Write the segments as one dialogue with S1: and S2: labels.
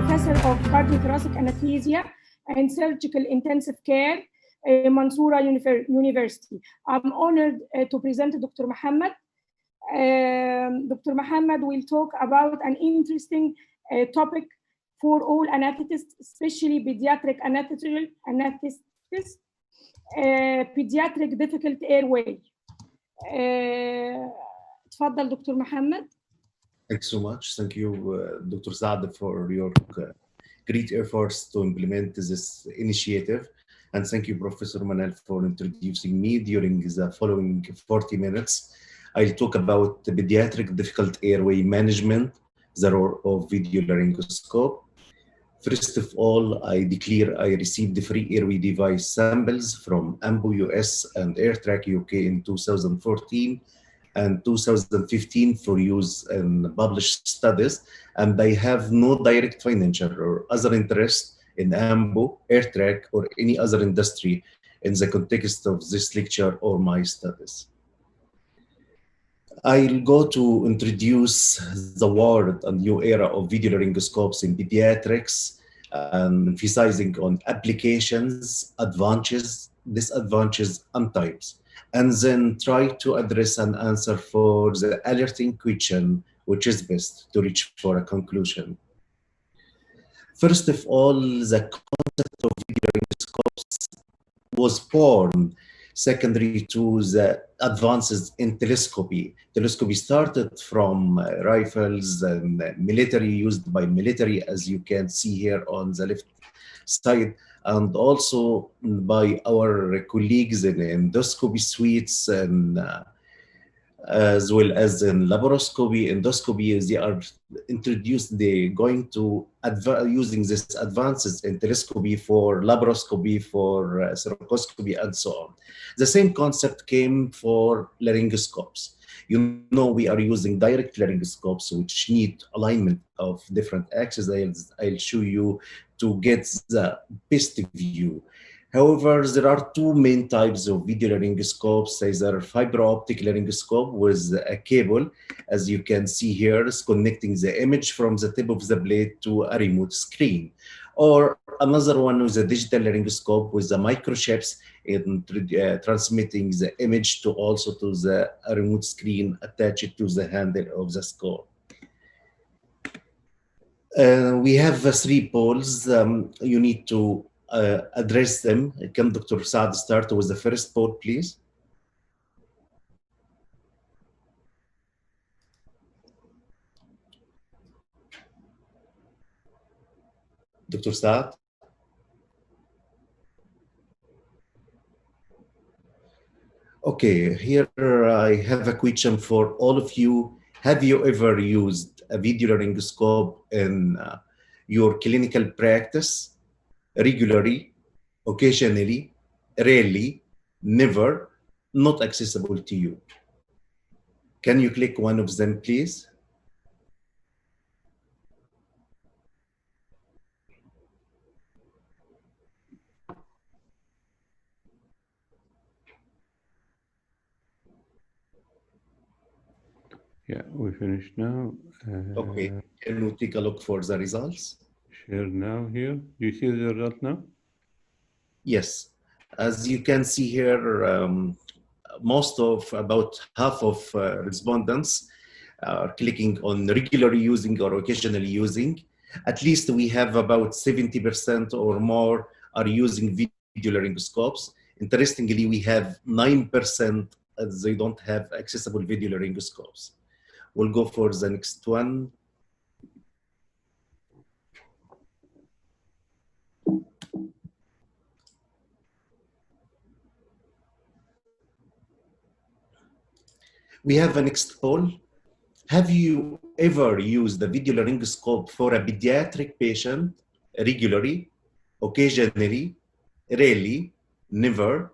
S1: Professor of Cardiothoracic Anesthesia and Surgical Intensive Care, Mansoura University. I'm honored to present Dr. Mohamed. Dr. Mohamed will talk about an interesting topic for all anesthetists, especially pediatric anesthetists, pediatric difficult airway. تفضل دكتور محمد.
S2: Thanks so much. Thank you, Dr. Saad, for your great efforts to implement this initiative. And thank you, Professor Manal, for introducing me. During the following 40 minutes, I'll talk about the pediatric difficult airway management, the role of video laryngoscope. First of all, I declare I received the free airway device samples from AMBO US and AirTrack UK in 2014 and 2015 for use in published studies, and I have no direct financial or other interest in AMBO, AirTrack, or any other industry in the context of this lecture or my studies. I'll go to introduce the world and new era of video laryngoscopes in pediatrics, and emphasizing on applications, advantages, disadvantages, and types, and then try to address and answer for the alerting question, which is best to reach for a conclusion. First of all, the concept of video laryngoscopes was born secondary to the advances in telescopy. Telescopy started from rifles and military, used by military, as you can see here on the left side, and also by our colleagues in endoscopy suites, and as well as in laparoscopy, endoscopy. They are introduced, they're going to using this advances in telescopy for laparoscopy, for thoracoscopy, and so on. The same concept came for laryngoscopes. You know, we are using direct laryngoscopes, which need alignment of different axes. I'll show you to get the best view. However, there are two main types of video laryngoscopes. Either fiber optic laryngoscope with a cable, as you can see here, is connecting the image from the tip of the blade to a remote screen. Or another one is a digital laryngoscope with the microchips in transmitting the image to also to the remote screen attached to the handle of the scope. We have three poles. You need to address them. Can Dr. Saad start with the first pole, please? Dr. Saad? Okay, here I have a question for all of you. Have you ever used a video laryngoscope in your clinical practice? Regularly, occasionally, rarely, never, not accessible to you? Can you click one of them, please?
S3: Yeah, we finished now.
S2: Okay, can we take a look for the results?
S3: Share now here. Do you see the result now?
S2: Yes. As you can see here, about half of respondents are clicking on regularly using or occasionally using. At least we have about 70% or more are using video laryngoscopes. Interestingly, we have 9% they don't have accessible video laryngoscopes. We'll go for the next one. We have a next poll. Have you ever used the video laryngoscope for a pediatric patient regularly, occasionally, rarely, never,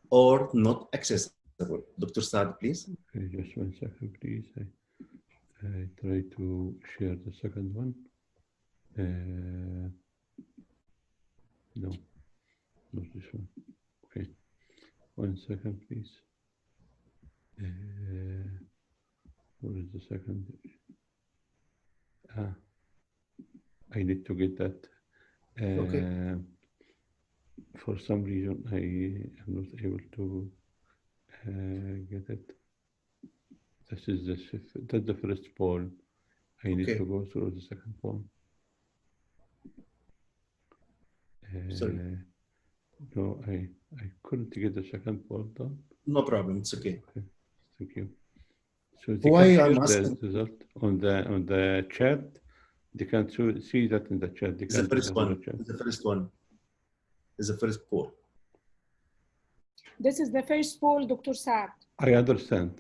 S2: or not accessible? Dr. Saad, please.
S3: Okay, just 1 second, please. I try to share the second one. No, not this one. Okay, 1 second, please. What is the second? I need to get that.
S2: Okay.
S3: For some reason, I am not able to get it. That's the first poll. I need
S2: Okay.
S3: to go through the second poll.
S2: Sorry.
S3: No, I couldn't get the second poll done.
S2: No problem. It's okay.
S3: Okay, thank you. So they
S2: Why
S3: can
S2: I'm
S3: share the
S2: asking
S3: result on the chat. They can see that in the chat. They
S2: is the
S3: can do
S2: first
S3: that in the
S2: one.
S3: chat.
S2: Is the first one. Is the first poll.
S1: This is the first poll, Dr. Saad.
S3: I understand,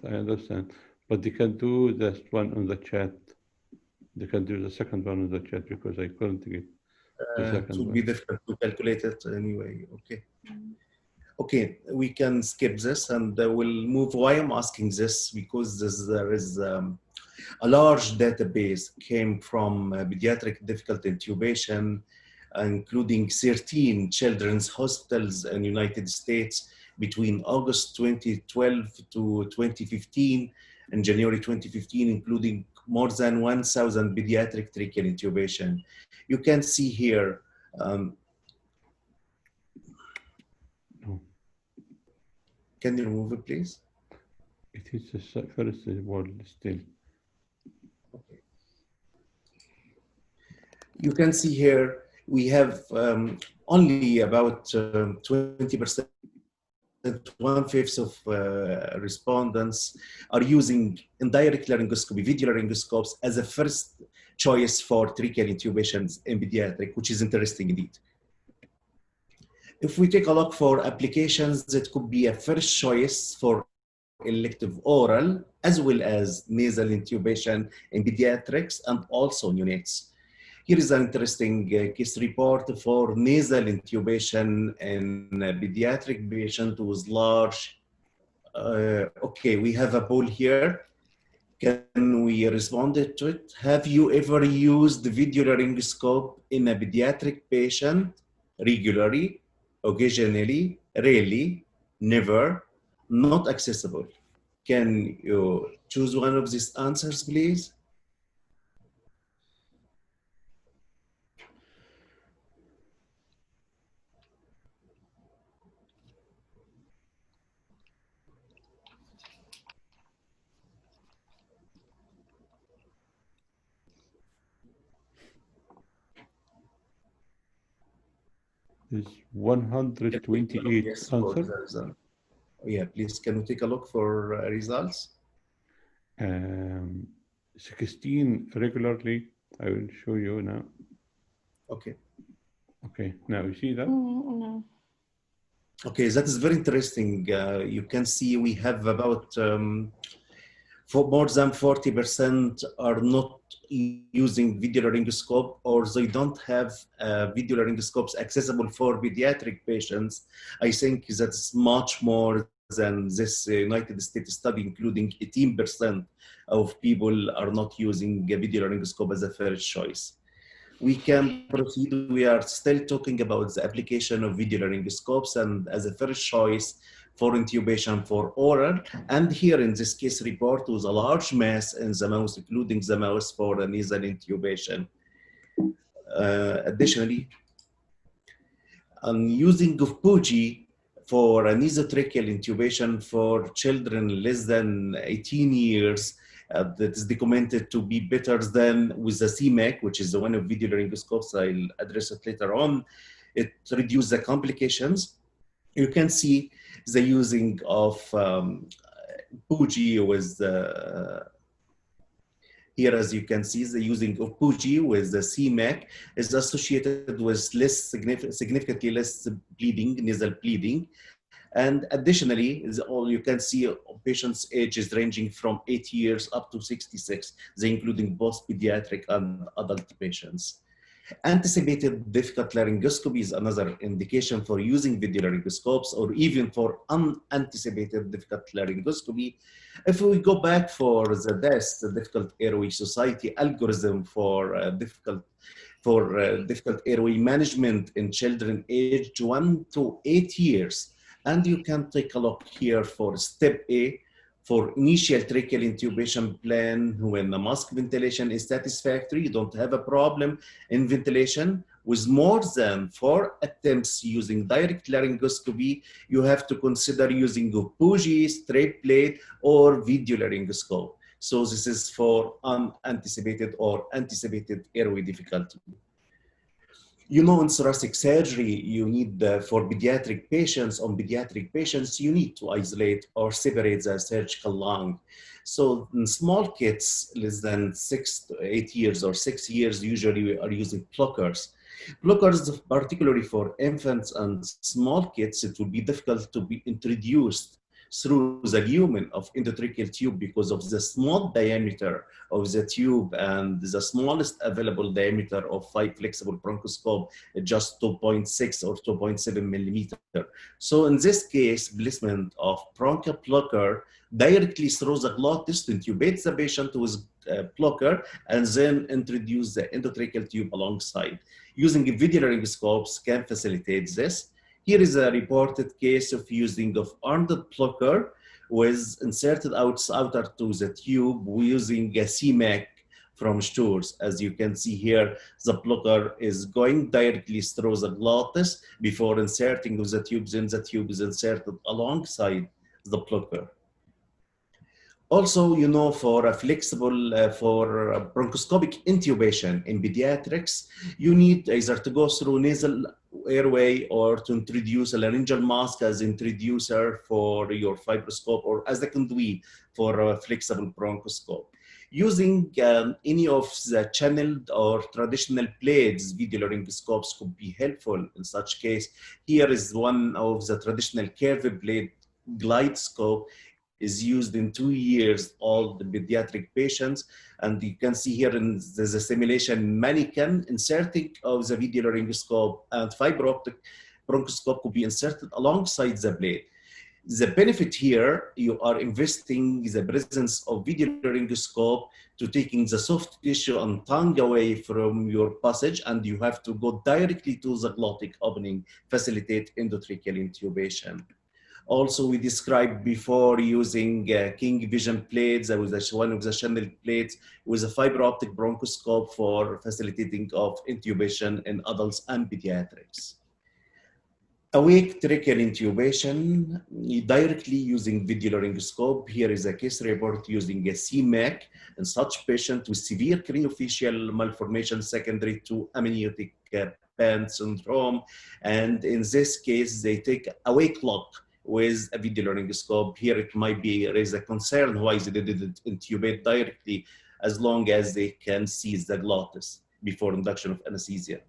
S3: but they can do this one on the chat. They can do the second one on the chat because I couldn't get the
S2: It
S3: second
S2: would
S3: one.
S2: be difficult to calculate it anyway. Okay. Okay, we can skip this and we'll move. Why I'm asking this? Because there is a large database came from pediatric difficult intubation, including 13 children's hospitals in the United States between August 2012 to 2015 and January 2015, including more than 1,000 pediatric tracheal intubation. You can see here.
S3: No,
S2: Can you remove it, please?
S3: it is the first word still.
S2: Okay. You can see here we have only about 20%, 1/5 of respondents are using indirect laryngoscopy, video laryngoscopes as a first choice for tracheal intubations in pediatric, which is interesting indeed. If we take a look for applications, it could be a first choice for elective oral, as well as nasal intubation in pediatrics and also neonates. Here is an interesting case report for nasal intubation in a pediatric patient with large. Okay, we have a poll here. Can we respond to it? Have you ever used the video laryngoscope in a pediatric patient regularly, occasionally, rarely, never, not accessible? Can you choose one of these answers, please?
S3: There's 128
S2: Yes,
S3: answers.
S2: yeah, please, can we take a look for results?
S3: 16 regularly. I will show you now.
S2: Okay.
S3: Okay, now you see that?
S1: No.
S2: Okay, that is very interesting. You can see we have about for more than 40% are not using video laryngoscope, or they don't have video laryngoscopes accessible for pediatric patients. I think that's much more than this United States study, including 18% of people are not using a video laryngoscope as a first choice. We can proceed. We are still talking about the application of video laryngoscopes and as a first choice for intubation for oral. And here in this case report was a large mass in the mouse, including the mouse for a nasal intubation. Additionally, using of PUGI for a nasotracheal intubation for children less than 18 years, that is documented to be better than with the CMAC, which is the one of video laryngoscopes. I'll address it later on. It reduces the complications. You can see the using of PUGI with here, as you can see, the using of PUGI with the CMAC is associated with significantly less bleeding, nasal bleeding. And additionally, you can see patients' ages ranging from 8 years up to 66, they including both pediatric and adult patients. Anticipated difficult laryngoscopy is another indication for using video laryngoscopes, or even for unanticipated difficult laryngoscopy. If we go back for the DAS, the Difficult Airway Society algorithm for difficult airway management in children aged 1 to 8 years, and you can take a look here for step A For initial tracheal intubation plan, when the mask ventilation is satisfactory, you don't have a problem in ventilation. With more than 4 attempts using direct laryngoscopy, you have to consider using a bougie, straight plate, or video laryngoscope. So this is for unanticipated or anticipated airway difficulty. You know, in thoracic surgery, you need, for pediatric patients, you need to isolate or separate the surgical lung. So in small kids, less than 6 to 8 years or 6 years, usually we are using blockers. Blockers, particularly for infants and small kids, it will be difficult to be introduced through the lumen of endotracheal tube because of the small diameter of the tube and the smallest available diameter of 5 flexible bronchoscope, just 2.6 or 2.7 millimeter. So in this case, placement of bronchial blocker directly through the glottis to intubate the patient with a blocker and then introduce the endotracheal tube alongside. Using video laryngoscopes can facilitate this. Here is a reported case of using of armed blocker with inserted outer to the tube using a CMAC from Sturs. As you can see here, the blocker is going directly through the glottis before inserting with the tube, then the tube is inserted alongside the blocker. Also, you know, for a flexible, for bronchoscopic intubation in pediatrics, you need either to go through nasal airway or to introduce a laryngeal mask as introducer for your fibroscope or as a conduit for a flexible bronchoscope. Using any of the channeled or traditional plates, video laryngoscopes could be helpful in such case. Here is one of the traditional curved blade glide scope is used in 2 years old pediatric patients. And you can see here in the simulation mannequin inserting of the video laryngoscope and fiber optic bronchoscope could be inserted alongside the blade. The benefit here, you are investing the presence of video laryngoscope to taking the soft tissue and tongue away from your passage, and you have to go directly to the glottic opening, facilitate endotracheal intubation. Also, we described before using King Vision plates. There was one of the channel plates with a fiber optic bronchoscope for facilitating of intubation in adults and pediatrics. Awake tracheal intubation directly using video laryngoscope. Here is a case report using a CMAC in such patient with severe craniofacial malformation secondary to amniotic band syndrome. And in this case, they take awake lock with a video laryngoscope. Here it might be, there is a concern why they didn't intubate directly as long as they can seize the glottis before induction of anesthesia.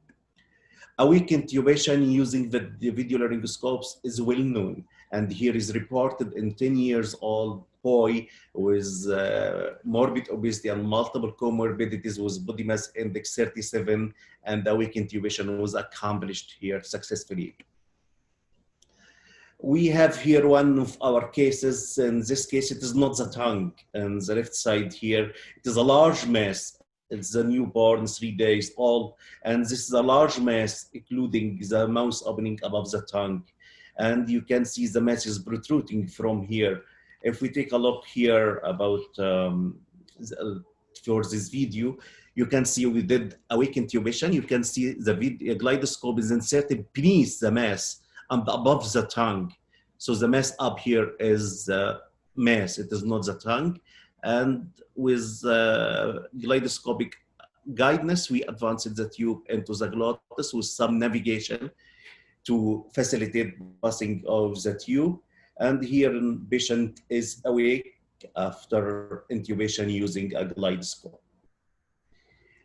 S2: Awake intubation using the video laryngoscopes is well known, and here is reported in 10 years old boy with morbid obesity and multiple comorbidities with body mass index 37, and awake intubation was accomplished here successfully. We have here one of our cases. In this case, it is not the tongue. On the left side here, it is a large mass. It's a newborn, 3 days old. And this is a large mass, including the mouth opening above the tongue. And you can see the mass is protruding from here. If we take a look here about for this video, you can see we did awake intubation. You can see the glidoscope is inserted beneath the mass and above the tongue. So the mass up here is the mass, it is not the tongue. And with glidoscopic guidance, we advanced the tube into the glottis with some navigation to facilitate passing of the tube. And here the patient is awake after intubation using a glidoscope.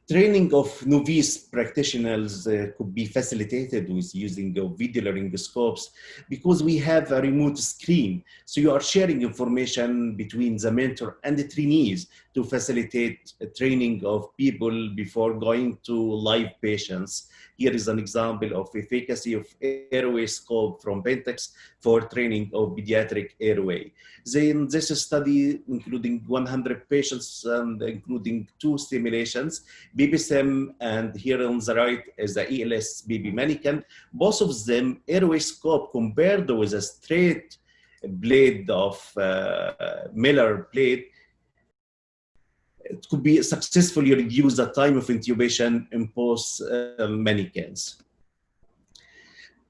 S2: Training of novice practitioners could be facilitated with using video laryngoscopes because we have a remote screen. So you are sharing information between the mentor and the trainees to facilitate training of people before going to live patients. Here is an example of efficacy of airway scope from Pentax for training of pediatric airway. Then this study, including 100 patients and including 2 simulations, BBSIM, and here on the right is the ELS BB mannequin. Both of them airway scope compared with a straight blade of Miller blade, it could be successfully reduce the time of intubation in both mannequins.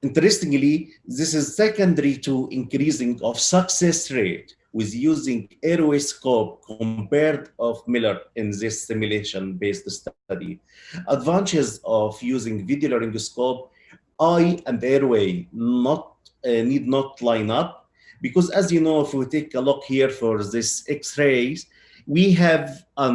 S2: Interestingly, this is secondary to increasing of success rate with using airway scope compared of Miller in this simulation-based study. Advantages of using video laryngoscope, eye and airway need not line up, because as you know, if we take a look here for this X-rays, we have a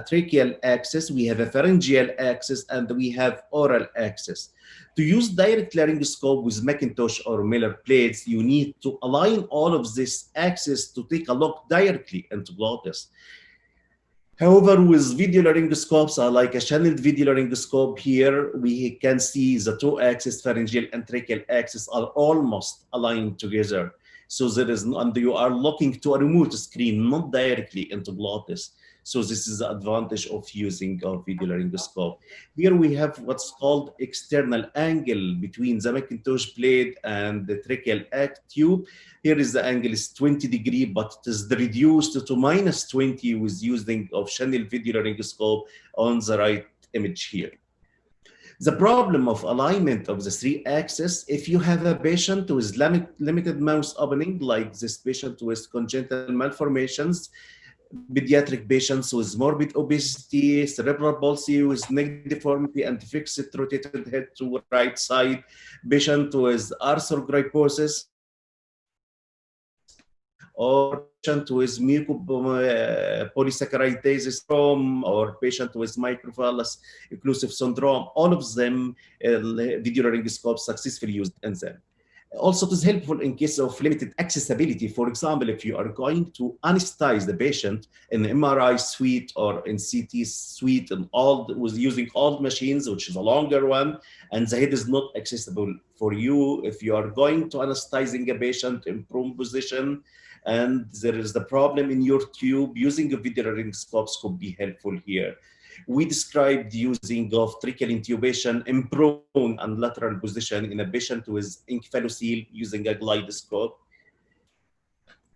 S2: tracheal axis, we have a pharyngeal axis, and we have oral axis. To use direct laryngoscope with Macintosh or Miller plates, you need to align all of this axis to take a look directly into glottis. However, with video laryngoscopes, like a channeled video laryngoscope here, we can see the two axes, pharyngeal and tracheal axis, are almost aligned together. So there is, and you are looking to a remote screen, not directly into glottis. So this is the advantage of using a video laryngoscope. Here we have what's called external angle between the Macintosh blade and the tracheal tube. Here is the angle is 20 degrees, but it is reduced to -20 with using of channel video laryngoscope on the right image here. The problem of alignment of the three axes, if you have a patient with limited mouth opening, like this patient with congenital malformations, pediatric patients with morbid obesity, cerebral palsy with neck deformity and fixed rotated head to right side, patient with arthrogryposis, or patient with mucopolysaccharidosis syndrome, or patient with microphallus occlusive syndrome, all of them video laryngoscopes successfully used in them. Also, it is helpful in case of limited accessibility. For example, if you are going to anesthetize the patient in MRI suite or in CT suite and with using old machines, which is a longer one, and the head is not accessible for you, if you are going to anesthetizing a patient in prone position, and there is the problem in your tube, using a video laryngoscopes could be helpful here. We described using of tracheal intubation in prone and lateral position in a patient with encephalocele using a glidoscope.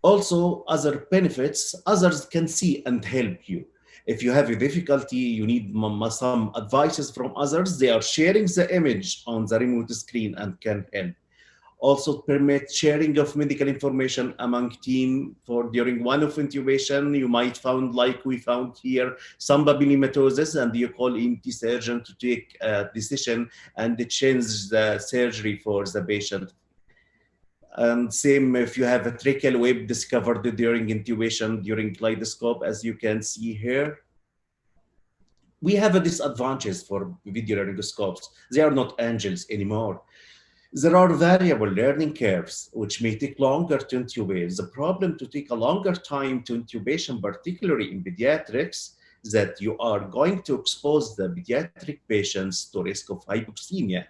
S2: Also, other benefits, others can see and help you. If you have a difficulty, you need some advices from others, they are sharing the image on the remote screen and can help. Also permit sharing of medical information among team. For during one of intubation, you might found, like we found here, some papillomatosis, and you call EMT surgeon to take a decision and change the surgery for the patient. And same if you have a tracheal web discovered during intubation, during glidoscope, as you can see here. We have a disadvantage for video laryngoscopes. They are not angels anymore. There are variable learning curves, which may take longer to intubate. The problem to take a longer time to intubation, particularly in pediatrics, that you are going to expose the pediatric patients to risk of hypoxemia.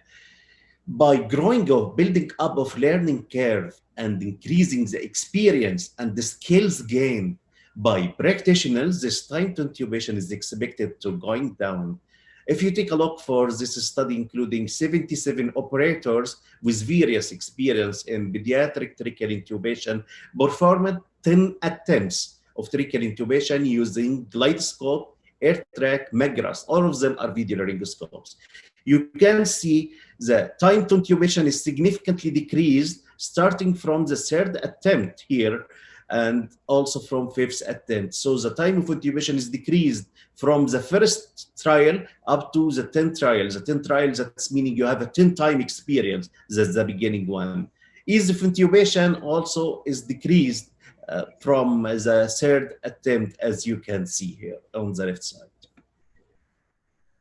S2: By growing or building up of learning curve and increasing the experience and the skills gained by practitioners, this time to intubation is expected to going down. If you take a look for this study, including 77 operators with various experience in pediatric tracheal intubation, performed 10 attempts of tracheal intubation using glidoscope, AirTrack, Megras. All of them are video laryngoscopes. You can see the time to intubation is significantly decreased, starting from the third attempt here, and also from fifth attempt. So the time of intubation is decreased from the first trial up to the 10th trial. The 10th trial, that's meaning you have a 10-time experience. That's the beginning one. Ease of intubation also is decreased from the third attempt, as you can see here on the left side.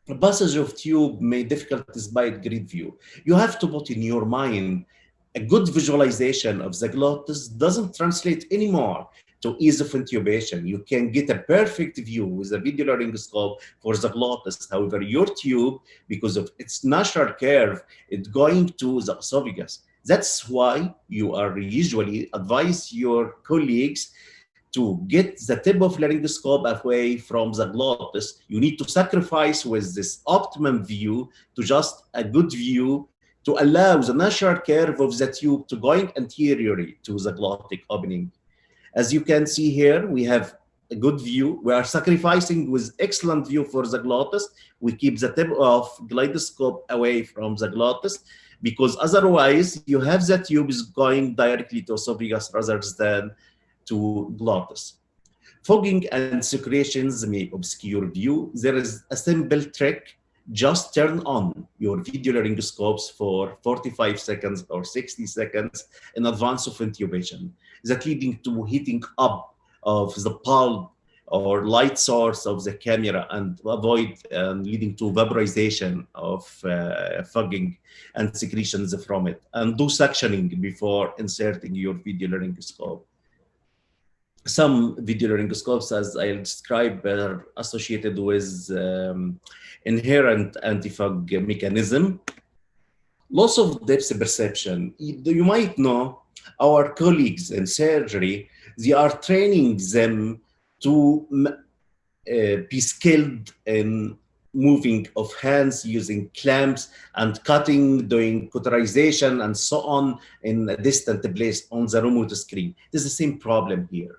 S2: The passage of tube may difficult despite grid view. You have to put in your mind a good visualization of the glottis doesn't translate anymore to ease of intubation. You can get a perfect view with a video laryngoscope for the glottis. However, your tube, because of its natural curve, it's going to the esophagus. That's why you are usually advise your colleagues to get the tip of laryngoscope away from the glottis. You need to sacrifice with this optimum view to just a good view to allow the natural curve of the tube to going anteriorly to the glottic opening. As you can see here, we have a good view. We are sacrificing with excellent view for the glottis. We keep the tip of glidoscope away from the glottis because otherwise you have the tubes going directly to esophagus rather than to glottis. Fogging and secretions may obscure view. There is a simple trick. Just turn on your video laryngoscopes for 45 seconds or 60 seconds in advance of intubation. That leading to heating up of the bulb or light source of the camera and avoid leading to vaporization of fogging and secretions from it. And do suctioning before inserting your video laryngoscope. Some video laryngoscopes, as I'll describe, are associated with inherent anti-fog mechanism. Loss of depth perception. You might know our colleagues in surgery, they are training them to be skilled in moving of hands using clamps and cutting, doing cauterization and so on in a distant place on the remote screen. There's the same problem here.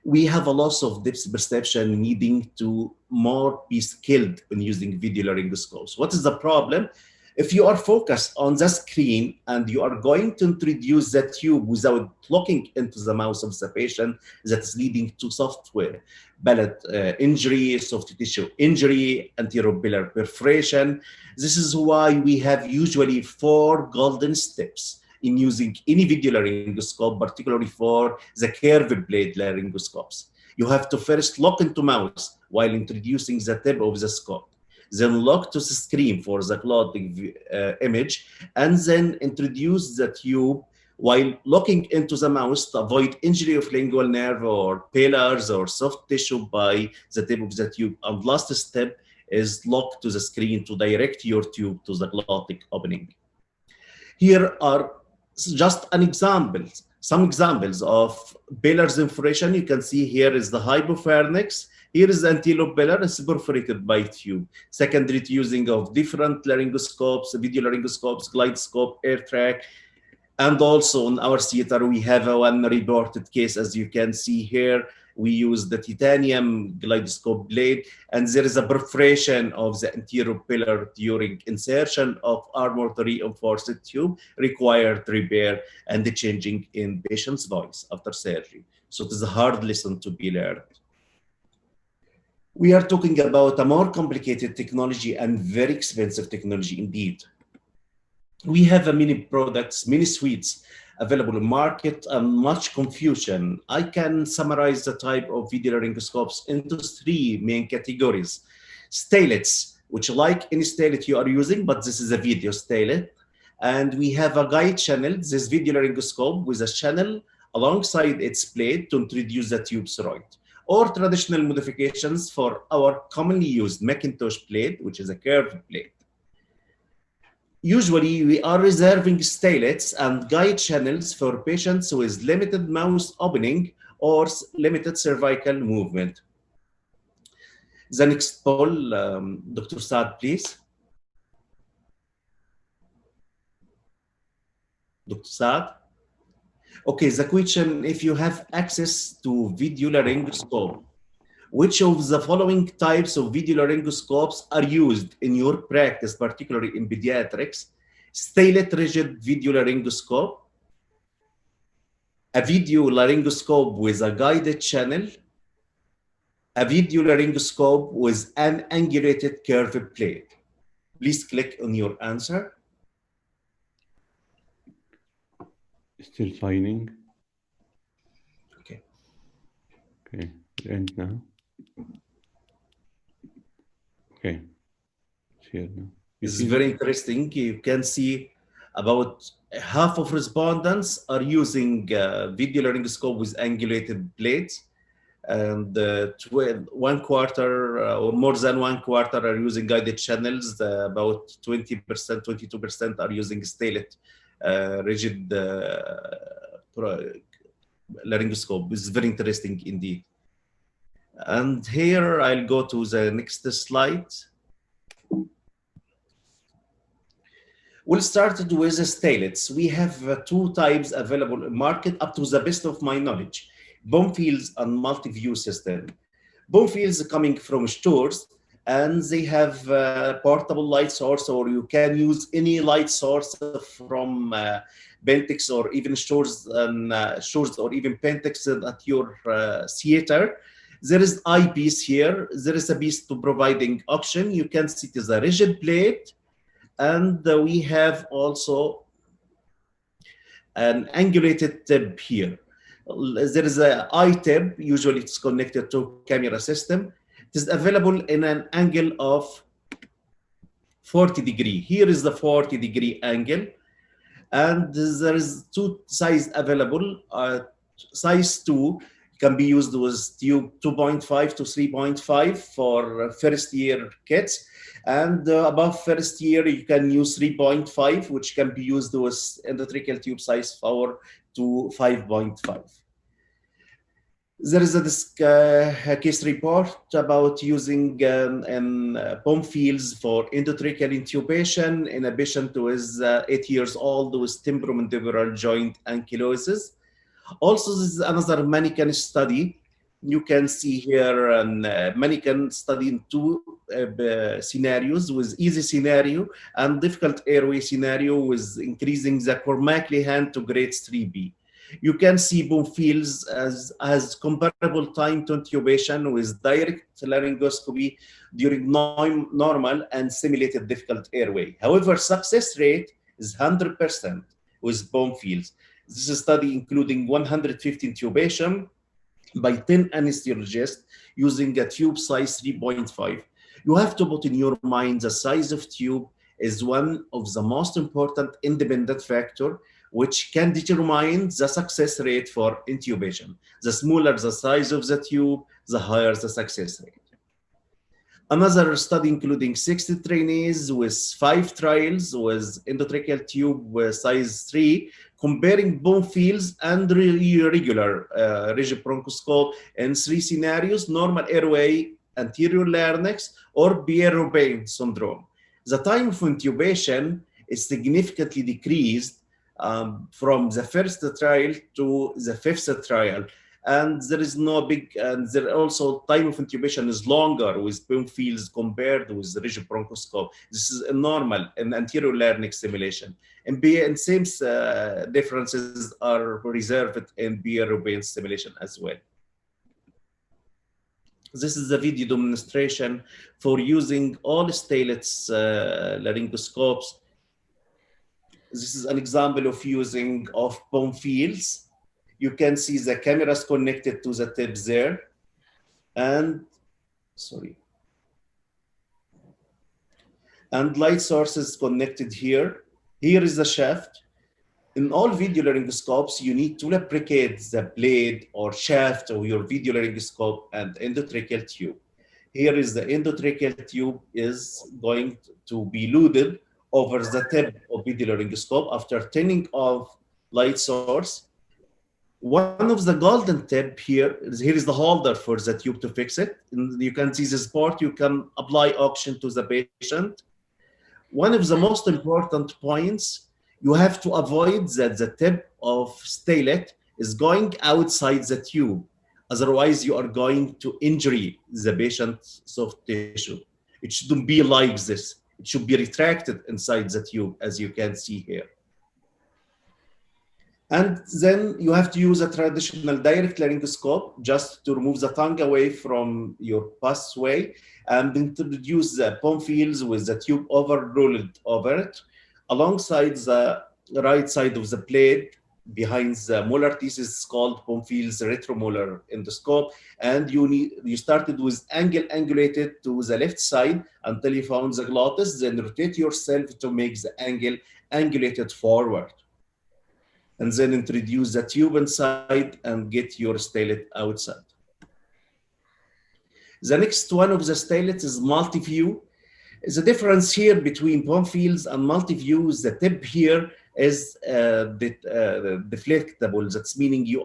S2: We have a loss of depth perception needing to more be skilled in using video laryngoscopes. What is the problem? If you are focused on the screen and you are going to introduce the tube without looking into the mouth of the patient, that is leading to software palate injury, soft tissue injury, anteroocular perforation. This is why we have usually 4 golden steps in using any video laryngoscope, particularly for the curved blade laryngoscopes. You have to first look into mouth while introducing the tip of the scope, then look to the screen for the glottic image, and then introduce the tube while looking into the mouth to avoid injury of lingual nerve or palars or soft tissue by the tip of the tube. And last step is look to the screen to direct your tube to the glottic opening. Here are just an example, some examples of palars infiltration. You can see here is the hypopharynx. Here is the anteropalar, it's perforated by tube. Secondary to using of different laryngoscopes, video laryngoscopes, glidoscope, air track. And also in our theater, we have one reported case, as you can see here. We use the titanium glidoscope blade, and there is a perforation of the anterior pillar during insertion of armored reinforced tube, required repair and the changing in patient's voice after surgery. So it is a hard lesson to be learned. We are talking about a more complicated technology and very expensive technology indeed. We have many products, many suites available in market and much confusion. I can summarize the type of video laryngoscopes into 3 main categories. Stylets, which like any stylet you are using, but this is a video stylet. And we have a guide channel, this video laryngoscope with a channel alongside its plate to introduce the tube thyroid. Or traditional modifications for our commonly used Macintosh plate, which is a curved plate. Usually, we are reserving stylets and guide channels for patients with limited mouth opening or limited cervical movement. The next poll, Dr. Saad, please. Dr. Saad? Okay, the question, if you have access to video laryngoscope, which of the following types of video laryngoscopes are used in your practice, particularly in pediatrics? Stylet rigid video laryngoscope, a video laryngoscope with a guided channel, a video laryngoscope with an angulated curved plate. Please click on your answer.
S3: Still signing.
S2: Okay.
S3: Okay, end now. Okay, it's here now.
S2: This is very interesting. You can see about half of respondents are using video laryngoscope with angulated plates, and 1/4 or more than 1/4 are using guided channels. About 20%, 22% are using stylet rigid laryngoscope. This is very interesting indeed. And here I'll go to the next slide. We'll start with the statelets. We have two types available in market up to the best of my knowledge, bomb fields and multi-view system. Bomb fields coming from stores, and they have portable light source, or you can use any light source from Pentax or even stores and stores or even Pentax at your theater. There is eyepiece here. There is a piece to providing option. You can see it is a rigid plate, and we have also an angulated tip here. There is an eye tip. Usually it's connected to camera system. It is available in an angle of 40 degree. Here is the 40-degree angle. And there is two size available. Size 2 can be used with tube 2.5 to 3.5 for first year kids. And above first year, you can use 3.5, which can be used with endotracheal tube size 4 to 5.5. There is a case report about using bomb fields for endotracheal intubation in a patient who is 8 years old with temporomandibular joint ankylosis. Also, this is another mannequin study. You can see here a mannequin study in two scenarios, with easy scenario and difficult airway scenario with increasing the Cormackley hand to grade 3B. You can see bomb fields as comparable time to intubation with direct laryngoscopy during normal and simulated difficult airway. However, success rate is 100% with bomb fields. This is a study including 150 intubation by 10 anesthesiologists using a tube size 3.5. You have to put in your mind the size of tube is one of the most important independent factor which can determine the success rate for intubation. The smaller the size of the tube, the higher the success rate. Another study including 60 trainees with 5 trials with endotracheal tube size 3, comparing bomb fields and regular rigid bronchoscope in 3 scenarios: normal airway, anterior larynx, or Pierre-Robin syndrome. The time of intubation is significantly decreased from the first trial to the 5th trial, and there is no big, and there also time of intubation is longer with bomb fields compared with the rigid bronchoscope. This is a normal and anterior larynx simulation, and same differences are reserved in Pierre-Robin simulation as well. This is the video demonstration for using all statelets laryngoscopes. This is an example of using of bomb fields. You can see the cameras connected to the tips there. And, and light sources connected here. Here is the shaft. In all video laryngoscopes, you need to lubricate the blade or shaft of your video laryngoscope and endotracheal tube. Here is the endotracheal tube is going to be loaded over the tip of video laryngoscope after turning off light source. One of the golden tip here is the holder for the tube to fix it. And you can see this part, you can apply oxygen to the patient. One of the most important points, you have to avoid that the tip of statelet is going outside the tube. Otherwise, you are going to injure the patient's soft tissue. It shouldn't be like this. It should be retracted inside the tube, as you can see here. And then you have to use a traditional direct laryngoscope just to remove the tongue away from your passway and introduce the bomb fields with the tube overrolled over it, alongside the right side of the plate behind the molar teeth is called bomb fields retromolar endoscope. And you started with angulated to the left side until you found the glottis, then rotate yourself to make the angle angulated forward. And then introduce the tube inside and get your statelet outside. The next one of the statelets is multi-view. The difference here between bomb fields and multi-view is the tip here is deflectable. That's meaning you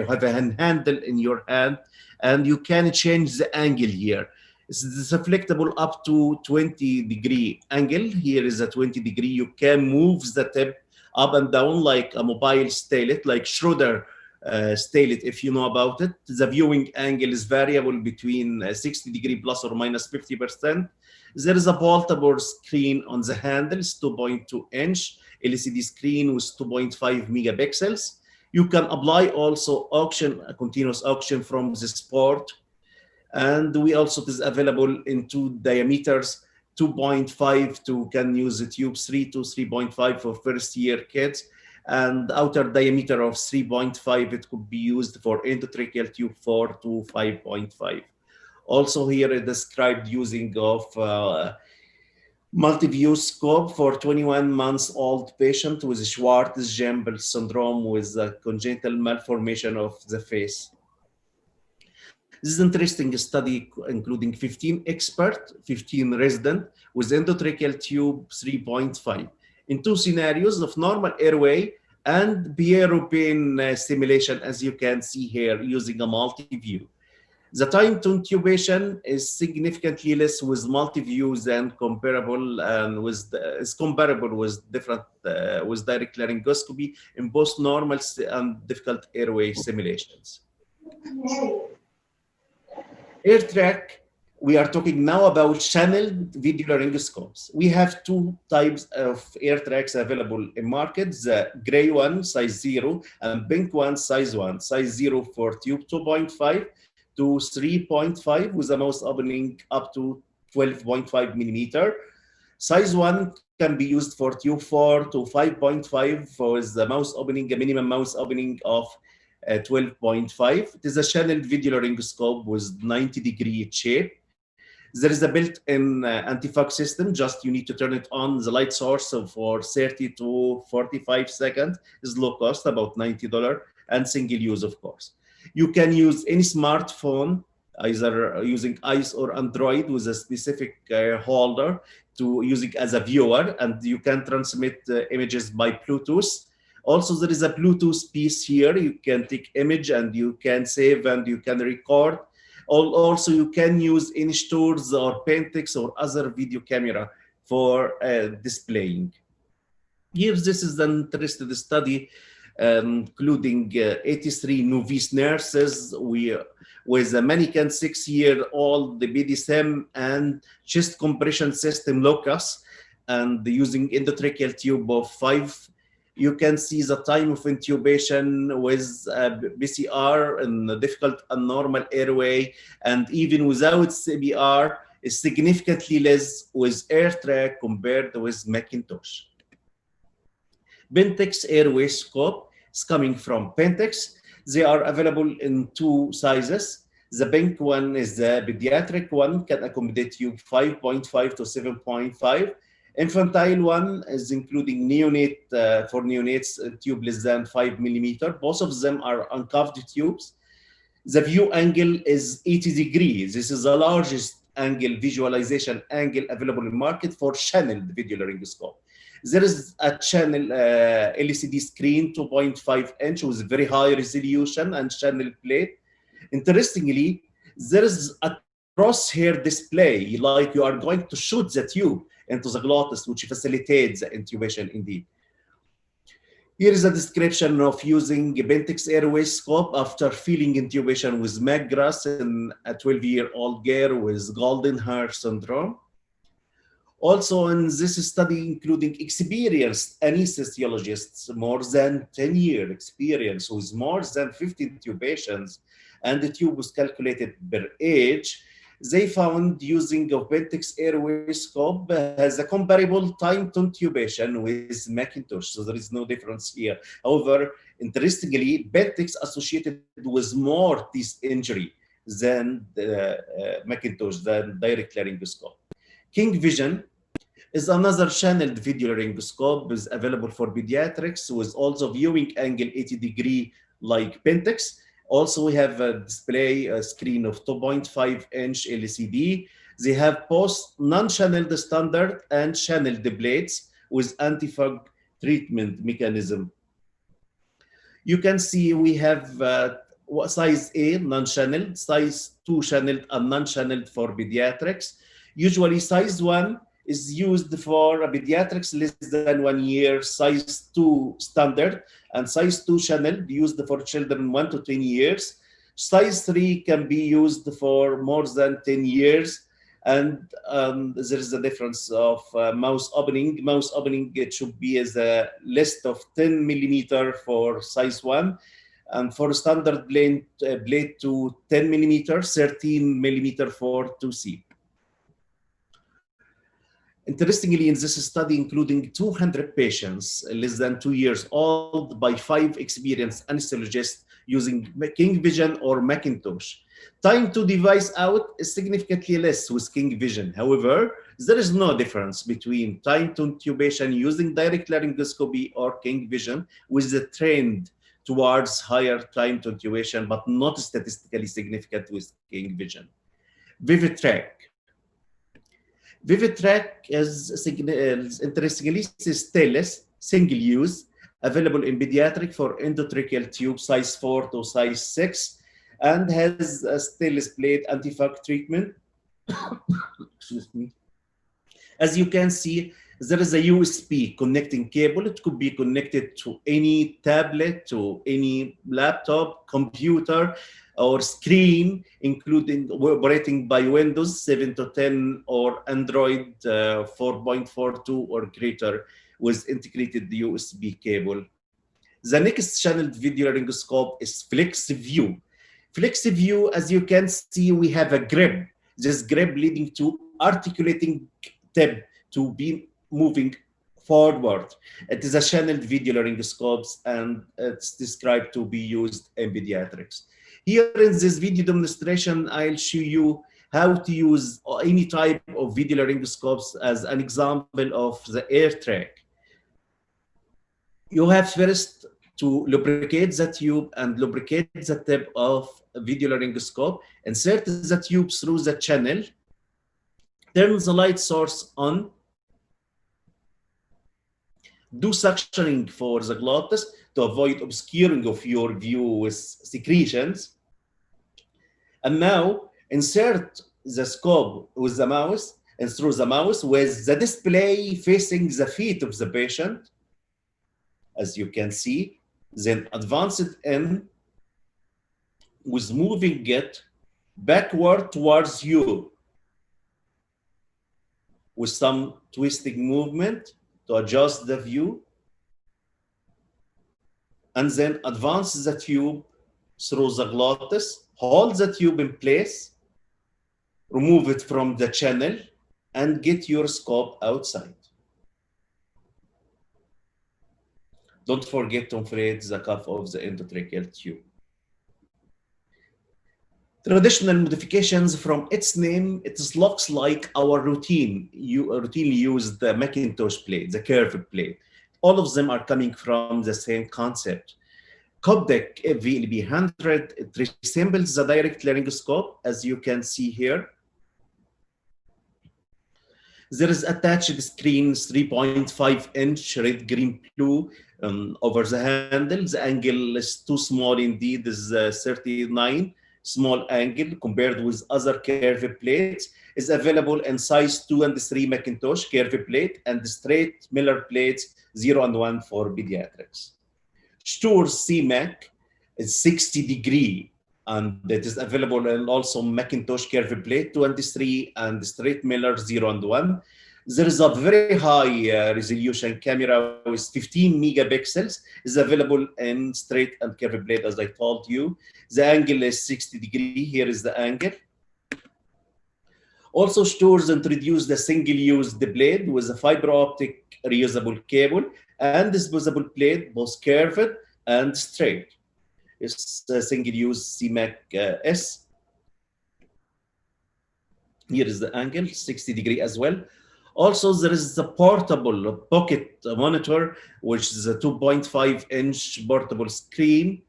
S2: have a handle in your hand and you can change the angle here. It's reflectable up to 20-degree angle. Here is a 20-degree. You can move the tip up and down like a mobile stylet, like Schroeder stylet, if you know about it. The viewing angle is variable between 60-degree plus or minus 50%. There is a portable screen on the handle. It's 2.2-inch LCD screen with 2.5 megapixels. You can apply also a continuous auction from this port. And we also, it is available in 2 diameters, 2.5 to can use the tube 3 to 3.5 for first year kids, and outer diameter of 3.5, it could be used for endotracheal tube 4 to 5.5. Also here it described using of multi-view scope for 21 months old patient with Schwartz-Jampel syndrome with a congenital malformation of the face. This is an interesting study including 15 expert, 15 resident with endotracheal tube 3.5 in 2 scenarios of normal airway and Pierre pain stimulation, as you can see here, using a multi-view. The time to intubation is significantly less with multi-view than comparable and is comparable with different with direct laryngoscopy in both normal and difficult airway simulations. AirTrack, we are talking now about channeled video laryngoscopes. We have 2 types of AirTracks available in market, the gray one, size 0, and pink one, size 1. Size 0 for tube 2.5 to 3.5 with the mouth opening up to 12.5 millimeter. Size 1 can be used for tube 4 to 5.5 for the mouth opening, a minimum mouth opening of 12.5. It is a channeled video laryngoscope with 90-degree shape. There is a built-in anti-fog system. Just you need to turn it on the light source for 30 to 45 seconds. Is low cost, about $90, and single use, of course. You can use any smartphone, either using iOS or Android, with a specific holder to use it as a viewer, and you can transmit images by Bluetooth. Also, there is a Bluetooth piece here. You can take image and you can save and you can record. Also, you can use any stores or Pentax or other video camera for displaying. Here, this is an interesting study, including 83 novice nurses with a mannequin 6-year-old, the BDSM and chest compression system locus, and using endotracheal tube of 5. You can see the time of intubation with PCR in difficult and normal airway, and even without CPR is significantly less with AirTrack compared with Macintosh. Pentax airway scope is coming from Pentax. They are available in 2 sizes. The pink one is the pediatric one, can accommodate tube 5.5 to 7.5. Infantile one is including neonate for neonates, tube less than 5 millimeter. Both of them are uncuffed tubes. The view angle is 80 degrees. This is the largest angle visualization angle available in market for channeled video laryngoscope. There is a channel LCD screen, 2.5-inch with very high resolution and channel plate. Interestingly, there is a crosshair display, like you are going to shoot the tube into the glottis, which facilitates the intubation indeed. Here is a description of using a Pentax airway scope after feeling intubation with McGrath in a 12-year-old girl with golden hair syndrome. Also in this study, including experienced anesthesiologists, more than 10-year experience with more than 50 intubations, and the tube was calculated per age, they found using a Pentax airway scope has a comparable time to intubation with Macintosh, so there is no difference here. However, interestingly, Pentax associated with more teeth injury than Macintosh, than direct laryngoscope. King Vision is another channeled video laryngoscope, is available for pediatrics with also viewing angle 80 degree like Pentax. Also, we have a display screen of 2.5-inch LCD. They have both non-channeled standard and channeled blades with anti-fog treatment mechanism. You can see we have size A, non-channeled, size 2 channeled and non-channeled for pediatrics. Usually size 1 is used for pediatrics less than 1 year, size 2 standard, and size 2 channeled used for children 1 to 10 years. Size 3 can be used for more than 10 years. And there is a difference of mouse opening. Mouse opening, it should be as a list of 10 millimeter for size 1. And for standard blade to 10 millimeter, 13 millimeter for 2C. Interestingly, in this study, including 200 patients less than 2 years old by 5 experienced anesthesiologists using King Vision or Macintosh, time to device out is significantly less with King Vision. However, there is no difference between time to intubation using direct laryngoscopy or King Vision, with the trend towards higher time to intubation, but not statistically significant with King Vision. ViviTrack. ViviTrack is interestingly stainless, single use, available in pediatric for endotracheal tube size 4 to size 6, and has a stainless plate anti-fog treatment. Excuse me. As you can see, there is a USB connecting cable. It could be connected to any tablet, to any laptop, computer, or screen, including operating by Windows 7 to 10 or Android 4.42 or greater with integrated USB cable. The next channeled video laryngoscope is FlexView. FlexView, as you can see, we have a grip. This grip leading to articulating tip to be moving forward. It is a channeled video laryngoscope, and it's described to be used in pediatrics. Here in this video demonstration, I'll show you how to use any type of video laryngoscopes as an example of the AirTrack. You have first to lubricate the tube and lubricate the tip of a video laryngoscope. Insert the tube through the channel. Turn the light source on. Do suctioning for the glottis to avoid obscuring of your view with secretions. And now insert the scope with the mouse and through the mouse with the display facing the feet of the patient, as you can see. Then advance it in with moving it backward towards you with some twisting movement to adjust the view, and then advance the tube through the glottis, hold the tube in place, remove it from the channel, and get your scope outside. Don't forget to inflate the cuff of the endotracheal tube. Traditional modifications, from its name, it looks like our routine. You routinely use the Macintosh plate, the curved plate. All of them are coming from the same concept. Copdec VLB100, it resembles the direct laryngoscope, as you can see here. There is attached screen, 3.5-inch red, green, blue over the handle. The angle is too small indeed, is 39. Small angle compared with other curved plates. Is available in size 2 and 3 Macintosh curved plate and straight Miller plates 0 and 1 for pediatrics. Stur's CMAC is 60 degree, and it is available in also Macintosh curved plate 2 and 3 and straight Miller 0 and 1. There is a very high resolution camera with 15 megapixels, is available in straight and curved plate, as I told you. The angle is 60 degree. Here is the angle. Also, Stur's introduced a single-use blade with a fiber optic reusable cable and disposable plate, both curved and straight. It's a single-use CMAC S. Here is the angle, 60 degree as well. Also, there is the portable pocket monitor, which is a 2.5-inch portable screen.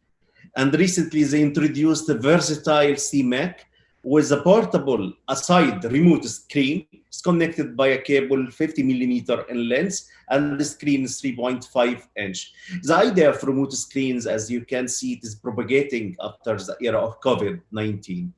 S2: And recently, they introduced a versatile CMAC with a portable aside remote screen. It's connected by a cable 50 millimeter in length, and the screen is 3.5 inch. The idea of remote screens, as you can see, it is propagating after the era of COVID-19.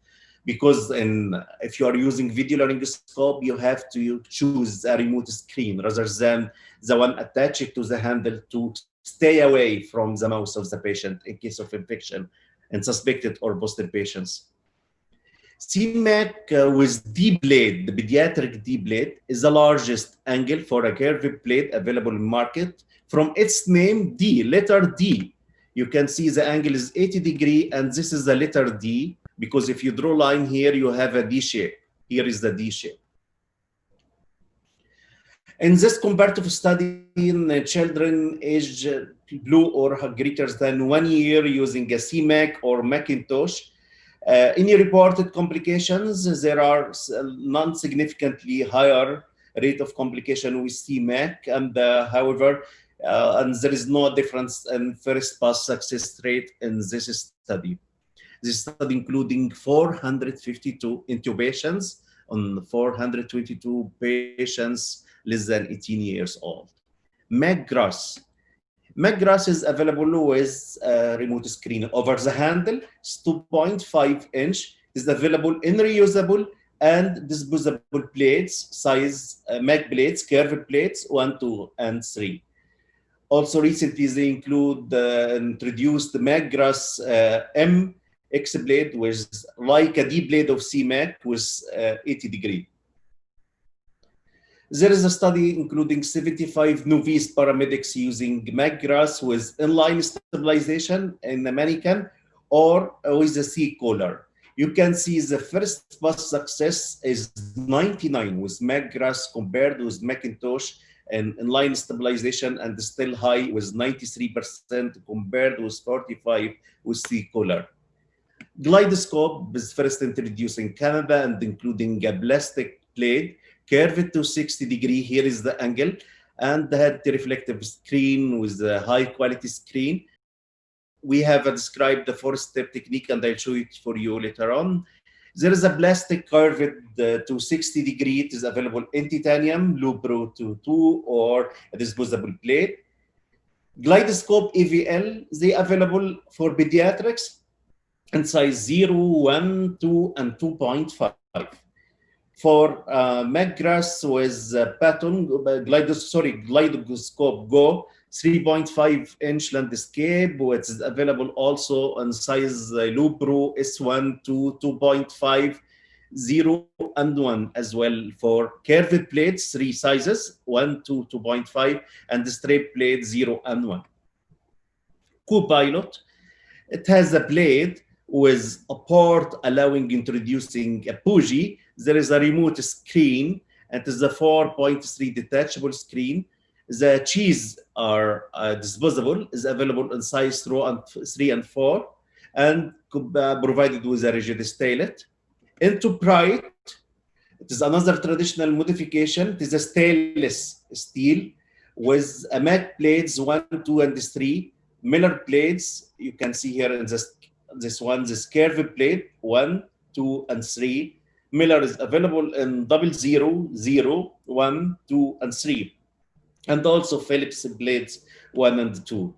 S2: Because if you are using video laryngoscope, you have to choose a remote screen rather than the one attached to the handle to stay away from the mouth of the patient in case of infection in suspected or positive patients. CMAC with D blade, the pediatric D blade, is the largest angle for a curved plate available in market. From its name, D, letter D, you can see the angle is 80 degrees, and this is the letter D, because if you draw a line here, you have a D shape. Here is the D shape. In this comparative study in children aged blue or greater than 1 year using a CMAC or Macintosh, any reported complications, there are non-significantly higher rate of complication with CMAC, and however, and there is no difference in first pass success rate in this study. This study including 452 intubations on 422 patients less than 18 years old. McGrath. McGrath is available with a remote screen over the handle. It's 2.5 inch. Is available in reusable and disposable plates, size Mac plates, curved plates, 1, 2, and 3. Also recently they introduced the McGrath M X blade with like a D blade of CMAC with 80 degrees. There is a study including 75 novice paramedics using McGrath with inline stabilization in the mannequin or with a C collar. You can see the first pass success is 99 with McGrath compared with Macintosh and inline stabilization, and still high with 93% compared with 45 with C collar. Glidoscope is first introduced in Canada and including a plastic plate curved to 60 degrees. Here is the angle, and had the reflective screen with a high quality screen. We have described the 4-step technique, and I'll show it for you later on. There is a plastic curved to 60 degrees. It is available in titanium, Lubro 2 or a disposable plate. Glidoscope AVL, they available for pediatrics in size 0, 1, 2, and 2.5. For McGrath with pattern, Glidoscope Go, 3.5 inch landscape, which is available also in size Lubro S1 to 2.5, 0, and 1 as well. For curved plates, 3 sizes, 1 to 2.5, and the straight plate 0 and 1. Copilot, it has a blade with a port allowing introducing a bougie. There is a remote screen, and it is a 4.3 detachable screen. The cheese are disposable, is available in size 3 and 4, and provided with a rigid stylet. Into bright, it is another traditional modification. It is a stainless steel with a Mac plates 1, 2, and 3. Miller plates, you can see here in this one, this curved plate 1, 2, and 3. Miller is available in 00, 0, 1, 2, and 3. And also Phillips blades 1 and 2.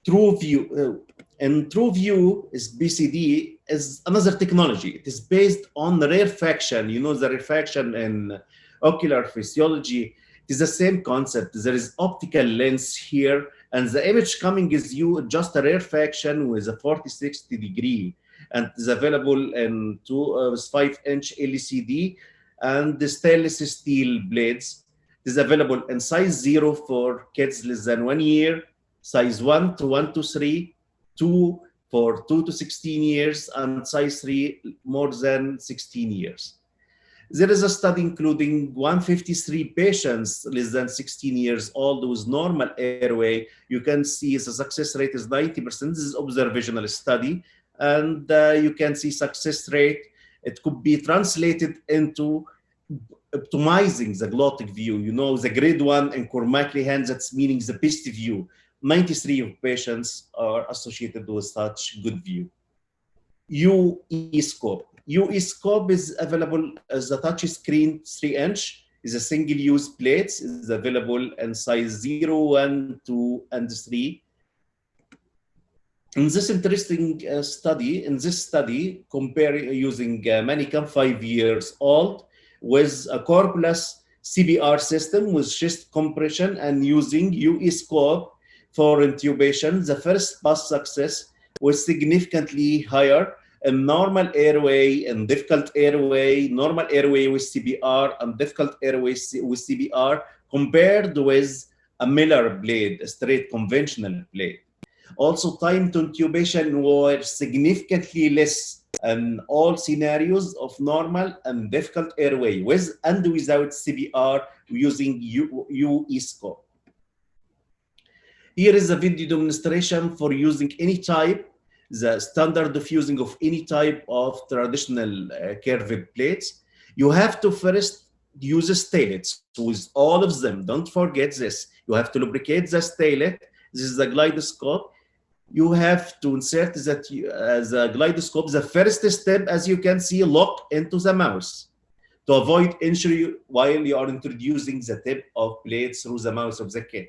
S2: TrueView. And TrueView is BCD is another technology. It is based on the rarefaction. You know the rarefaction in ocular physiology. It is the same concept. There is optical lens here, and the image coming is you just a rarefaction with a 40-60 degree, and it is available in 5-inch LCD and the stainless steel blades. It is available in size 0 for kids less than 1 year, size 1 to 1 to 3, 2 for 2 to 16 years, and size 3 more than 16 years. There is a study including 153 patients less than 16 years old with normal airway. You can see the success rate is 90%. This is observational study, and you can see success rate. It could be translated into optimizing the glottic view. You know, the grade 1 in Cormack-Lehan, that's meaning the best view. 93 of patients are associated with such good view. UE scope. UE scope is available as a touch screen 3-inch, is a single-use plate, is available in size 0, 1, 2, and 3. In this interesting study, comparing using mannequin 5 years old with a cordless CPR system with chest compression and using UE scope for intubation, the first pass success was significantly higher in normal airway and difficult airway, normal airway with CPR and difficult airway with CPR compared with a Miller blade, a straight conventional blade. Also, time to intubation were significantly less in all scenarios of normal and difficult airway with and without CPR using UE scope. Here is a video demonstration for using any type, the standard of using of any type of traditional curved plates. You have to first use stайлets with all of them. Don't forget this. You have to lubricate the stylet. This is the glidoscope. You have to insert that the glidoscope. The first step, as you can see, lock into the mouse to avoid injury while you are introducing the tip of plate through the mouth of the kid.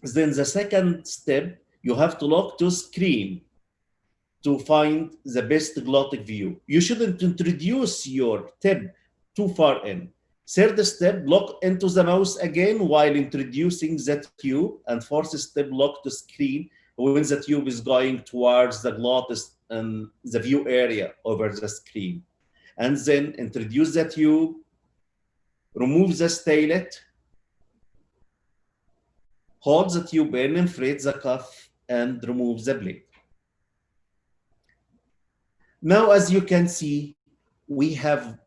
S2: Then the second step, you have to lock to screen to find the best glottic view. You shouldn't introduce your tip too far in. Third step, lock into the mouse again while introducing the tube, and fourth step, lock to screen when the tube is going towards the glottis and the view area over the screen. And then introduce the tube, remove the stylet, hold the tube in, inflate the cuff, and remove the blade. Now, as you can see, we have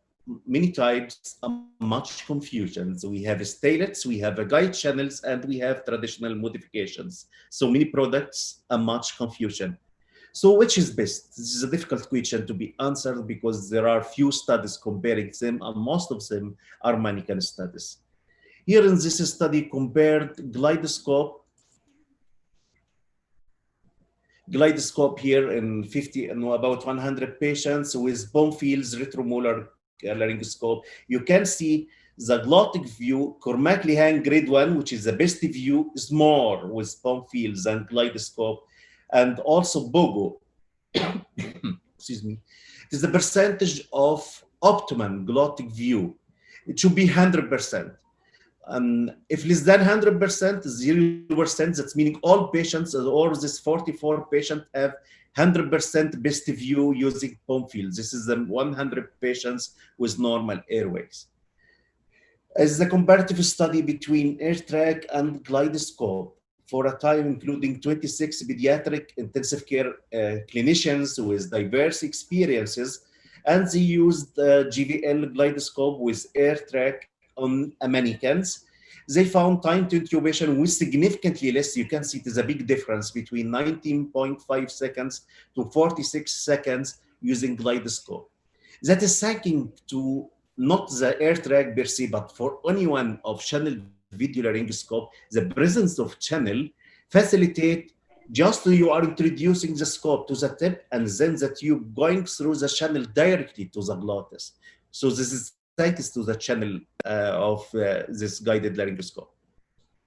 S2: many types, much confusion. So we have stylets, we have guide channels, and we have traditional modifications. So many products and much confusion. So which is best? This is a difficult question to be answered because there are few studies comparing them, and most of them are mannequin studies. Here in this study compared glidoscope here in about 100 patients with Bonfils retromolar laryngoscope. You can see the glottic view, Cormac-Lihan grade 1, which is the best view, is more with Bonfils and glidoscope, and also BOGO. Excuse me. It is the percentage of optimum glottic view. It should be 100%. If less than 100%, 0%, that's meaning all patients or this 44 patients have 100% best view using Bonfils. This is the 100 patients with normal airways. As the comparative study between AirTrack and glidoscope for a time including 26 pediatric intensive care clinicians with diverse experiences, and they used GVL glidoscope with AirTrack on mannequins. They found time to intubation was significantly less. You can see it is a big difference between 19.5 seconds to 46 seconds using glidoscope. That is thanking to not the AirTrack per se, but for anyone of channel video laryngoscope, the presence of channel facilitate just you are introducing the scope to the tip and then the tube going through the channel directly to the glottis. So this is thanks to the channel of this guided laryngoscope.